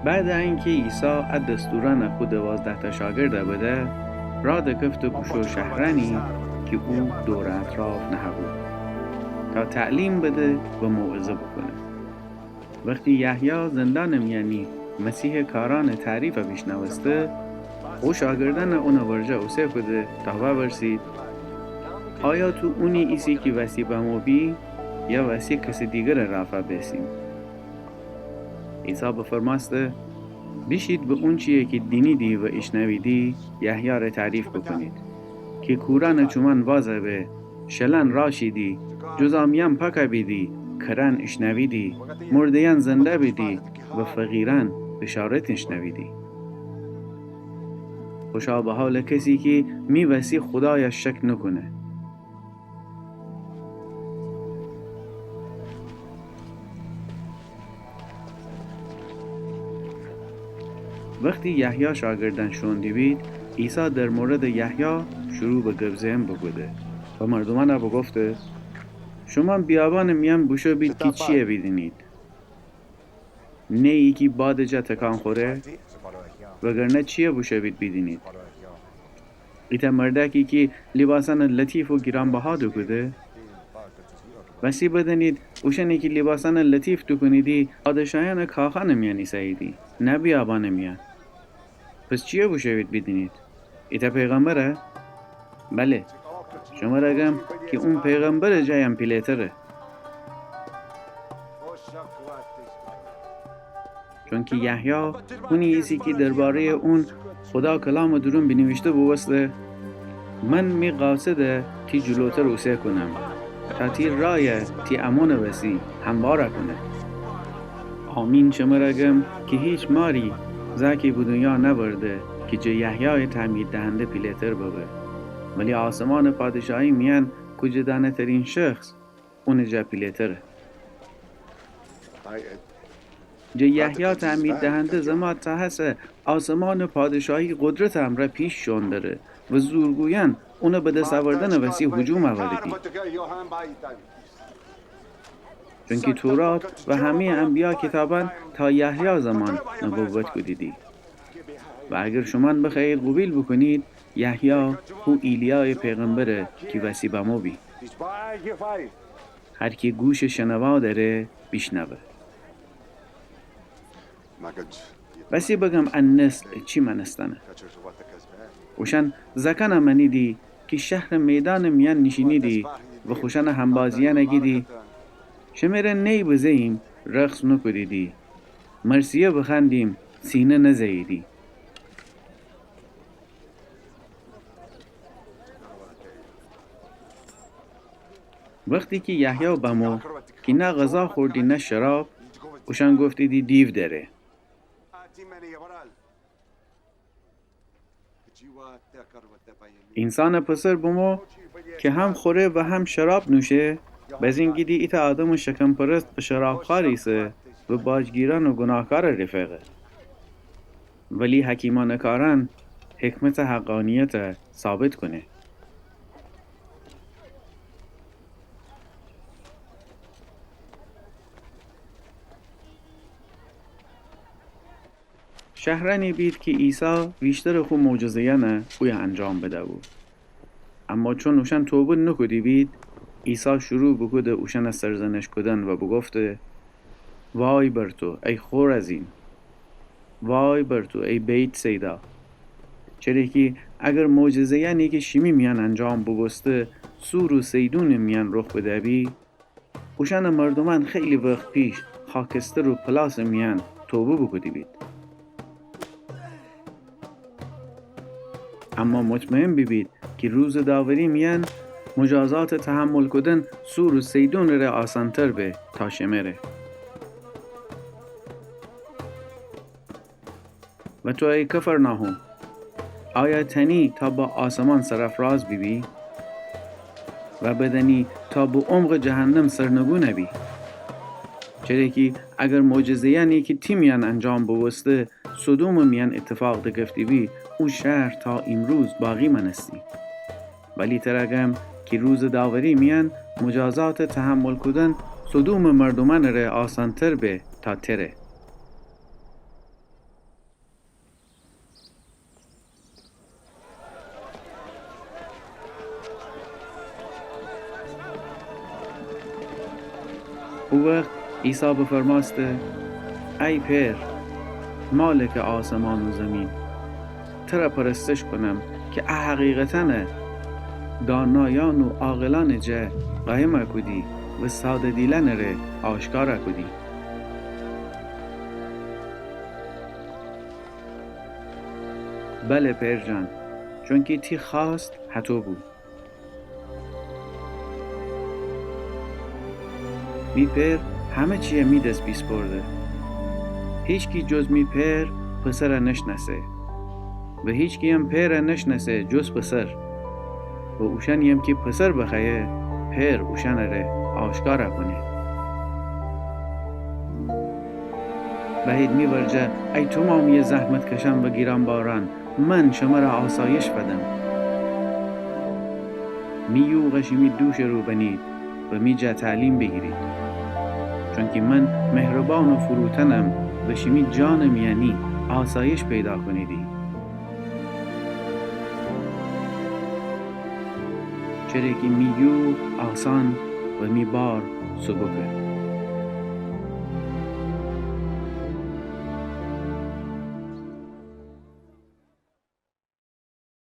بعد اینکه عیسی از دستوران خود 12 تا شاگرد بده، را دکفت بشو شهرانی که او دور اطراف نهبود تا تعلیم بده و موعظه بکنه. وقتی یحیی زندان میانی مسیح کاران تعریف بشنوسته، او شاگردان اون ورجه اوسه کده تا بپرسید آیا تو اونی ایسی که وسی بمو بی یا وسی کسی دیگر رافع بسیم؟ عیسی بفرماسته بیشید به اون چیه که دینیدی و اشنویدی یحیی را تعریف بکنید که کوران چومن وازه به شلن راشیدی، جزامیم پکه بیدی، کرن اشنویدی، مردیان زنده بیدی و فقیران بشارت اشنویدی. خوشا به حال کسی که میوسی خدایش شک نکنه. وقتی یحیی شاگردان شوندی بید، عیسی در مورد یحیی شروع به گفزن بگوده و مردمان را بگفته شما بیابان میان بوشو بید که چیه بیدینید؟ نه ای که باد جا تکان خوره؟ وگرنه چیه بوشو بید بیدینید؟ ایتا مردکی که لباسان لطیف و گرانبها دوکده؟ وسی بدنید اوشنی که لباسان لطیف دوکنیدی پادشاهان کاخان میانی سایدی، نه بیابان میان. پس چیه بوشو بید بیدینید؟ ایتا پیغمبره؟ بله، شما رگم که اون پیغمبر جایم پیلیتره. چون که یحیی اونی ایسی که درباره اون خدا کلام درون بنوشته بوسته من می قاصده تی جلوتر اوسه کنم تا تی رای تی امون وسی همواره کنه. آمین شما رگم که هیچ ماری زکی به دنیا نبرده که جه یحیی تعمید دهنده پیلیتر ببه، ولی آسمان پادشاهی میان کجا دانه ترین شخص اون جا پیلیتره. جه یحیی تعمید دهنده زمان تا هسه آسمان پادشاهی قدرت هم را پیش شون داره و زورگویان اونو به دست آوردن وسی هجوم آوردی. چون که تورات و همه انبیا کتابان تا یحیی زمان نبوت کدیدی و اگر شما بخواهید قبیل بکنید یحیی او ایلیای پیغمبره که وسی بمو بی. هر کی گوش شنوا داره بشنوه. وسی بگم ان نسل چی منستانه؟ وشن زکن منیدی که شهر میدان میان نشینیدی و خوشن همبازیان نگیدی شمره نی بزهیم رقص نکدیدی مرسیه بخندیم سینه نزیدی. وقتی که یحیی بمو که نه غذا خوردی نه شراب وشن گفتیدی دیو داره. انسان پسر بمو که هم خوره و هم شراب نوشه بزینگیدی ایتا آدم شکم پرست و شراب خاریسه و باجگیران و گناهکار رفقه. ولی حکیمان کاران حکمت حقانیت ثابت کنه. شهرانی بید که عیسی بیشتر خو معجزه‌یانه اوی انجام بده بود. اما چون اوشن توبه نکدی بید عیسی شروع بکده اوشن سرزنش کدن و بگفته وای بر تو ای خورزین، وای بر تو ای بیت سیدا، چرا که اگر معجزه‌یانی که شیمی میان انجام بگسته سور و سیدون میان رخ بده بی اوشن مردمان خیلی وقت پیش خاکستر و پلاس میان توبه بکدی بید. اما مطمئن ببید که روز داوری میان مجازات تحمل کدن سور و سیدون را آسانتر به تا شمره. و تو ای کفرناهم آیا تنی تا با آسمان سرافراز بی و بدنی تا به عمق جهنم سرنگو نبی؟ چرا که اگر معجزه‌یانی که تیمیان انجام بوسته سدوم میان اتفاق دگفتی بی او شهر تا امروز باقی منستی. ولی ترگم که روز داوری میان مجازات تحمل کدن سدوم مردمان را آسانتر به تا تره. او وقت عیسی بفرماسته ای پیر مالک آسمان و زمین ترا پرستش کنم که حقیقتاً دانایان و عاقلان جه قایم کدی و ساده دیلن ره آشکار کدی. بله پیر جان، چون که تی خواست حتو بود. می پیر همه چیه می دست بیس برده. هیچ کی جز می پیر پسر نشنسه و هیچ کی هم پیر نشنسه جز پسر و اوشن یم که پسر بخیه پیر اوشن ره آشکار کنه. بهید می ورجه ای تو مامی زحمت کشم و گیرم باران من شما را آسایش بدم. می یوغشی می دوش رو بنید و می جا تعلیم بگیرید چون که من مهربان و فروتنم و شمی جانم یعنی آسایش پیدا کنیدی. چرا که می یوغ آسان و می بار سبکه.